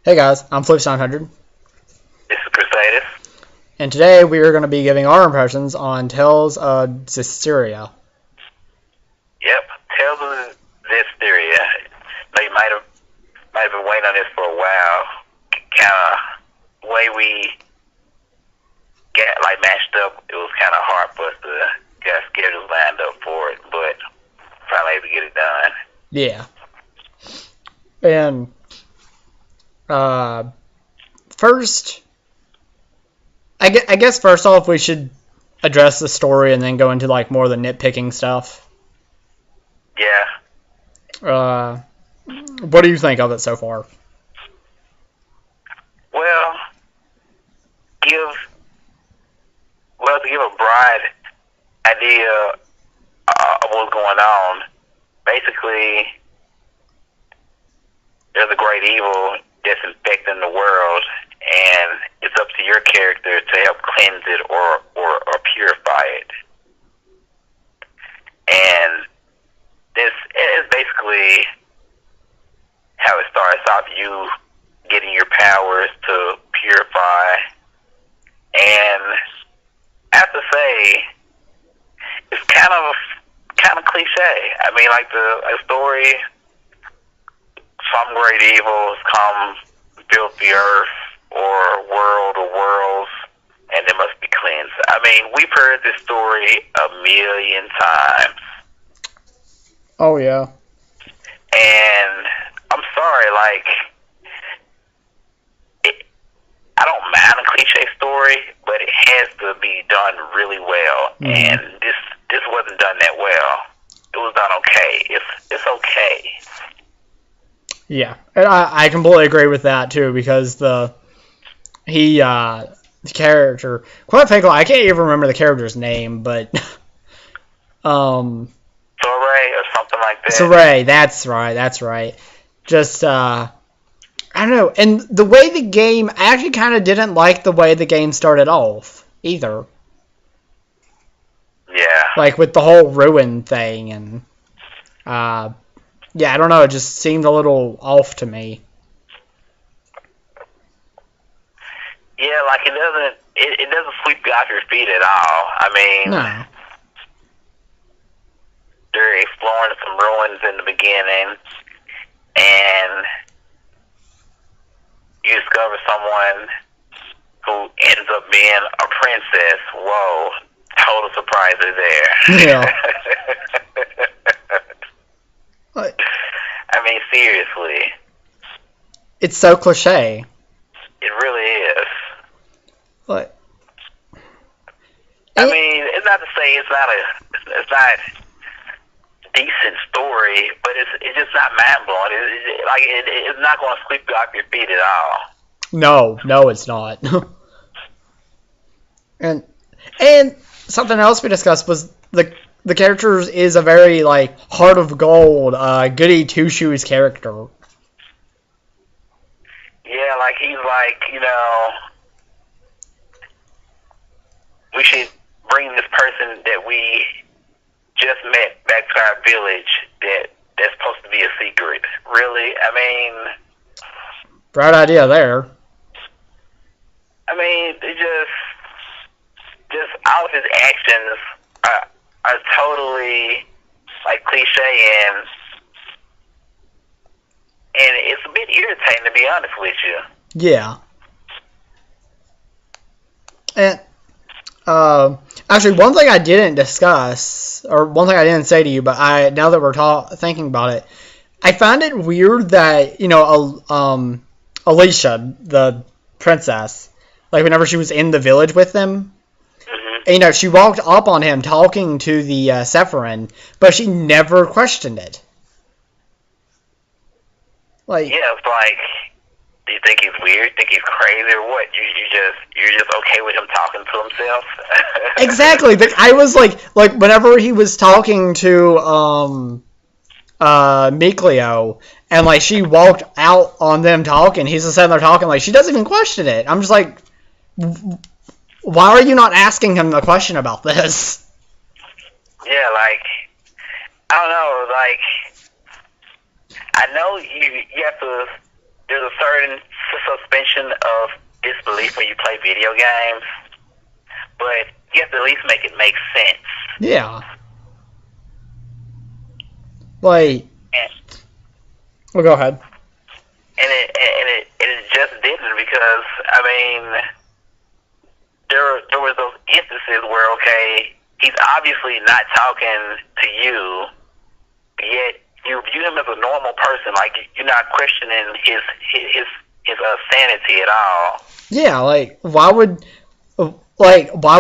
Hey guys, I'm Floopes 900, This is Crusadus. and today we are going to be giving our impressions on Tales of Zestiria. Yep, Tales of Zestiria. They might have been waiting on this for a while. Kind of way we got matched up. It was kind of hard for us to get schedules lined up for it, but finally able to get it done. Yeah. And first, I guess first off we should address the story and then go into more of the nitpicking stuff. Yeah. What do you think of it so far? Well, to give a broad idea of what's going on, basically, there's a great evil that's infecting the world, and it's up to your character to help cleanse it or purify it. And this is basically how it starts off, you getting your powers to purify. And I have to say, it's kind of cliche. I mean, the story, some great evils come, build the earth or world or worlds, and they must be cleansed. I mean, we've heard this story a million times. Oh yeah. And I'm sorry, I don't mind a cliche story, but it has to be done really well. Mm-hmm. And this wasn't done that well. It was done okay. It's okay. Yeah, and I completely agree with that too, because the character, quite frankly, I can't even remember the character's name, but Soray or something like that. Soray, that's right. Just I don't know, and the way the game, I actually kind of didn't like the way the game started off either. Yeah. With the whole ruin thing, and yeah, I don't know, it just seemed a little off to me. Yeah, it doesn't sweep you off your feet at all. I mean, No. they're exploring some ruins in the beginning, and you discover someone who ends up being a princess. Whoa, total surprises there. Yeah. I mean, seriously. It's so cliche. It really is. But I mean, it's not to say it's not a decent story, but it's just not mind blowing. It's not going to sweep you off your feet at all. no, it's not. and something else we discussed was the characters is a very heart of gold, goody two shoes character. Yeah, he's we should bring this person that we just met back to our village that's supposed to be a secret. Really? I mean, Bright idea there. I mean, it just all of his actions are totally cliche, and it's a bit irritating, to be honest with you. Yeah. And actually, one thing I didn't discuss, or one thing I didn't say to you, but now that we're thinking about it, I found it weird that Alicia, the princess, whenever she was in the village with them, Mm-hmm. and, she walked up on him talking to the Sephirin, but she never questioned it. Yeah, it's do you think he's weird? Think he's crazy or what? You're just okay with him talking to himself? Exactly. But I was whenever he was talking to Mikleo, and she walked out on them talking, he's just sitting there talking, she doesn't even question it. I'm just why are you not asking him the question about this? Yeah, I don't know, I know you have to there's a certain suspension of disbelief when you play video games, but you have to at least make it make sense. Yeah. Like, well, go ahead. And it just didn't, because I mean, there was those instances where, okay, he's obviously not talking to you, yet you view him as a normal person. Like, you're not questioning his sanity at all. Yeah, like, why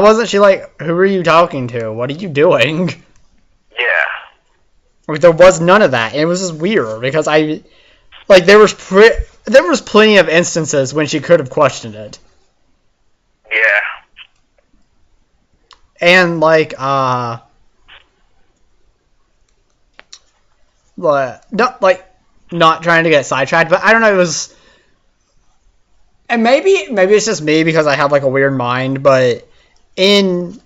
wasn't she like, who are you talking to? What are you doing? Yeah. Like, there was none of that. It was just weird because there was plenty of instances when she could have questioned it. Yeah. And not trying to get sidetracked, but I don't know, it was, and maybe it's just me because I have like a weird mind, but one,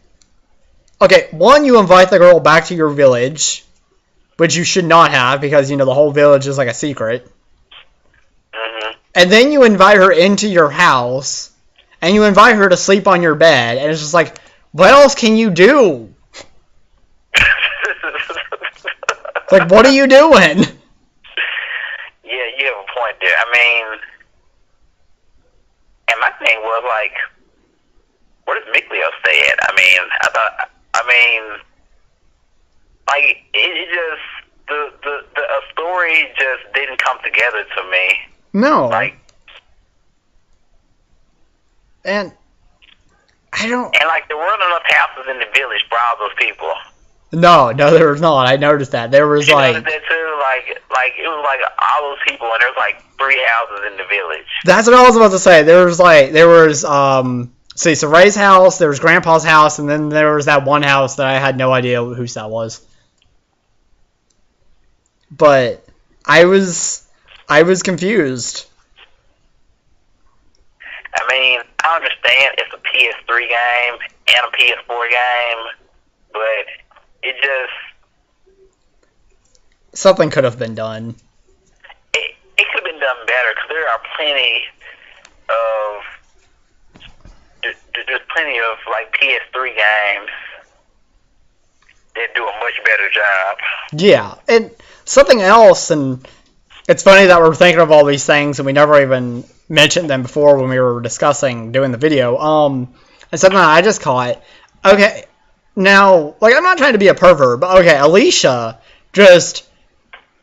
you invite the girl back to your village, which you should not have because, the whole village is like a secret. Mm-hmm. And then you invite her into your house, and you invite her to sleep on your bed, and it's just like, what else can you do? It's like, what are you doing? Yeah, you have a point there. I mean, and my thing was like, what does Mikleo say it? Like, it just, the story just didn't come together to me. No. Like, and I don't. And like, there weren't enough houses in the village for all those people. No, there was not. I noticed that. There was you noticed that too? Like it was like all those people, and there was like 3 houses in the village. That's what I was about to say. There was Ray's house, there was Grandpa's house, and then there was that one house that I had no idea whose that was. But I was confused. I mean, I understand it's a PS3 game and a PS4 game, but it just... Something could have been done. It could have been done better, because there are plenty of... There's plenty of, like, PS3 games that do a much better job. Yeah, and something else, and it's funny that we're thinking of all these things and we never even mentioned them before when we were discussing doing the video. And something that I just caught. Okay, now, like, I'm not trying to be a pervert, but okay, Alicia just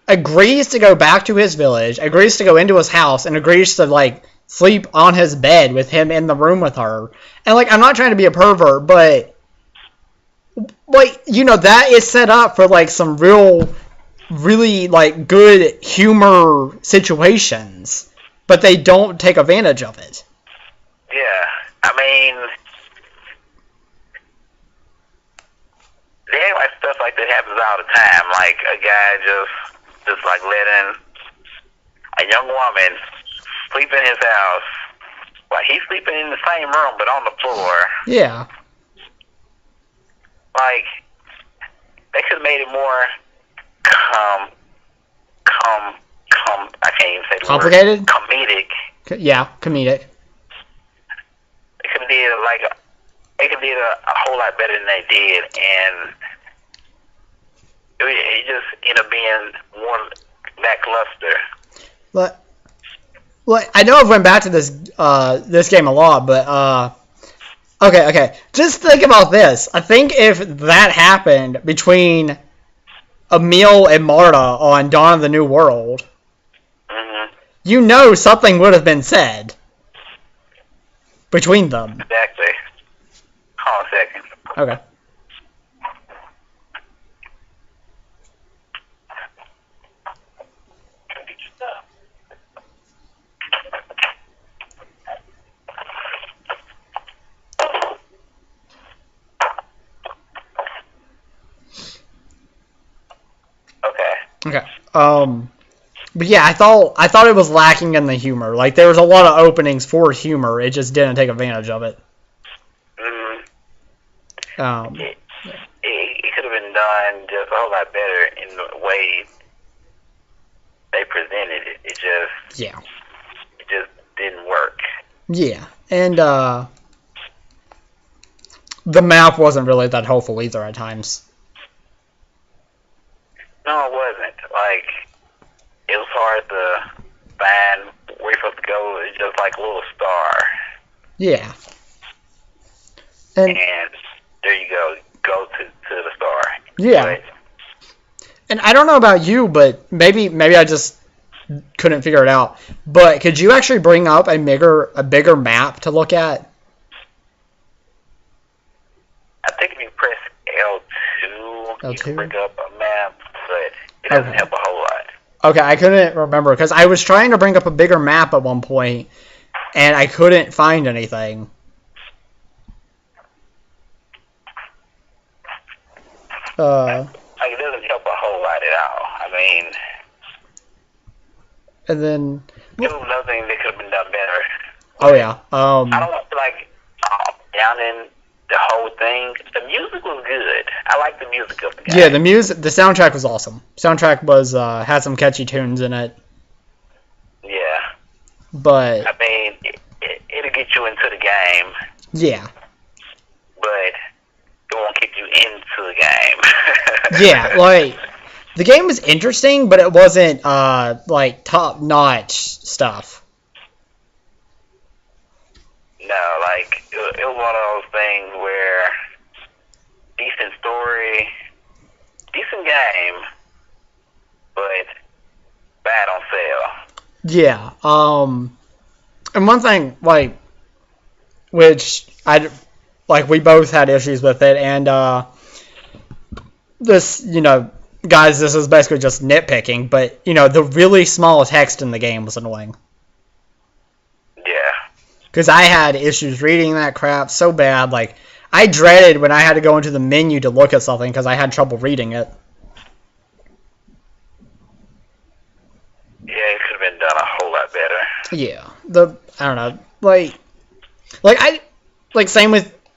agrees to go back to his village, agrees to go into his house, and agrees to, like, sleep on his bed with him in the room with her. And, like, I'm not trying to be a pervert, but, like, that is set up for, like, some really, like, good humor situations. But they don't take advantage of it. Yeah, I mean, they act like stuff like that happens all the time. Like, a guy just like letting a young woman sleep in his house. Like, he's sleeping in the same room, but on the floor. Yeah. Like, they could have made it more I can't even say the complicated? Word. Comedic. Yeah, comedic. They could have did a whole lot better than they did, and it just ended up being more lackluster. Well, I know I've went back to this game a lot, but okay. Just think about this. I think if that happened between Emil and Marta on Dawn of the New World, something would have been said between them. Exactly. Hold on a second. Okay. Okay. But yeah, I thought it was lacking in the humor. Like, there was a lot of openings for humor. It just didn't take advantage of it. It could have been done just a whole lot better in the way they presented it. It just... Yeah. Yeah, and the map wasn't really that helpful either at times. No, it wasn't. Like, it was hard to find where you're supposed to go. It's just like a little star. Yeah. And there you go. Go to the star. Yeah. But, and I don't know about you, but maybe I just couldn't figure it out. But could you actually bring up a bigger map to look at? I think if you press L2, you can bring up a map, but it doesn't help a whole lot. Okay, I couldn't remember because I was trying to bring up a bigger map at one point, and I couldn't find anything. Like, it doesn't help a whole lot at all. I mean, and then it was another thing that could have been done better. Oh yeah. I don't want to down in the whole thing. The music was good. I like the music of the game. Yeah, the soundtrack was awesome. Soundtrack was had some catchy tunes in it. Yeah. But I mean, it'll get you into the game. Yeah. But it won't keep you into the game. Yeah, like the game was interesting, but it wasn't like top-notch stuff. No, like it was one of those things where decent story, decent game, but bad on sale. Yeah. And one thing, like, which we both had issues with it, and this, guys, this is basically just nitpicking, but the really small text in the game was annoying. Yeah. Because I had issues reading that crap so bad. Like, I dreaded when I had to go into the menu to look at something because I had trouble reading it. Yeah, it could have been done a whole lot better. Yeah. I don't know.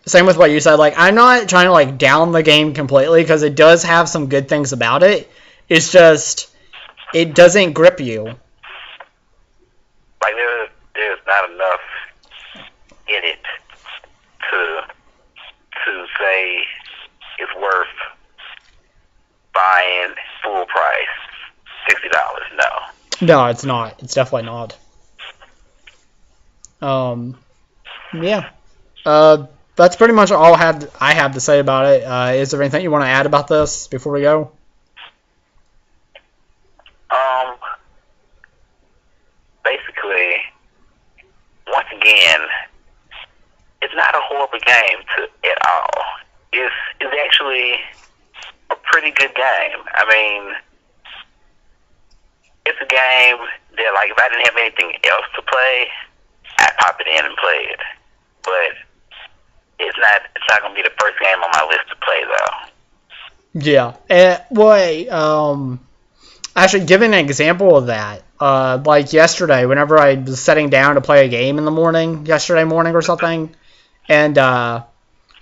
Same with what you said. Like, I'm not trying to, like, down the game completely because it does have some good things about it. It's just, it doesn't grip you. Like, there's not enough in it to say it's worth buying full price $60. No, it's not. It's definitely not. Yeah. That's pretty much all I have to say about it. Is there anything you want to add about this before we go? Basically, once again, it's not a horrible game at all. It's actually a pretty good game. I mean, it's a game that, like, if I didn't have anything else to play, I'd pop it in and play it. But it's not going to be the first game on my list to play, though. Yeah. Actually, giving an example of that, like yesterday, whenever I was sitting down to play a game in the morning, yesterday morning or something, and I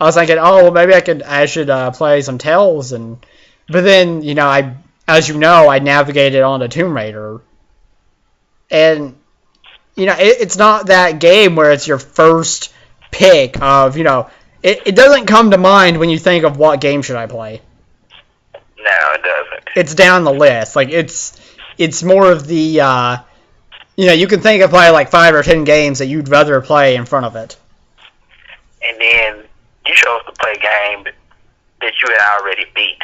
was thinking, oh, well, maybe I should play some Tales, but then, I navigated onto Tomb Raider, and, it's not that game where it's your first pick of, it doesn't come to mind when you think of what game should I play. No, it doesn't. It's down the list. Like, it's more of the, you can think of probably like 5 or 10 games that you'd rather play in front of it. And then you chose to play a game that you had already beat.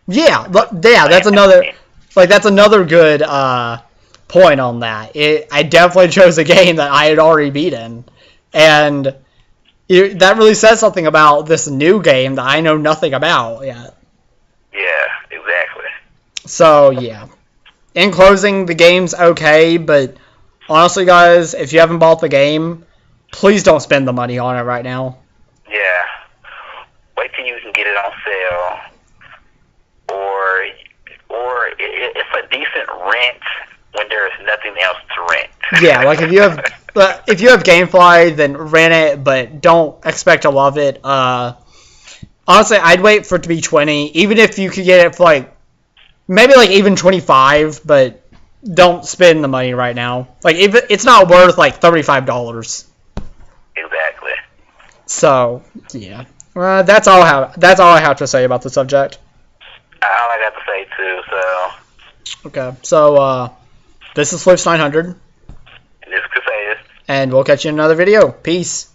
Yeah, that's another good point on that. I definitely chose a game that I had already beaten, and that really says something about this new game that I know nothing about yet. Yeah, exactly. So, yeah. In closing, the game's okay, but honestly, guys, if you haven't bought the game, please don't spend the money on it right now. Yeah. Wait till you can get it on sale. Or it's a decent rent when there's nothing else to rent. Yeah, like if you have GameFly, then rent it, but don't expect to love it. Honestly, I'd wait for it to be $20, even if you could get it for maybe even $25, but don't spend the money right now. Like, it's not worth $35. So yeah, that's all I have to say about the subject. All I got to say too. So Okay, so this is Floopes 900, this is Crusadus. and we'll catch you in another video. Peace.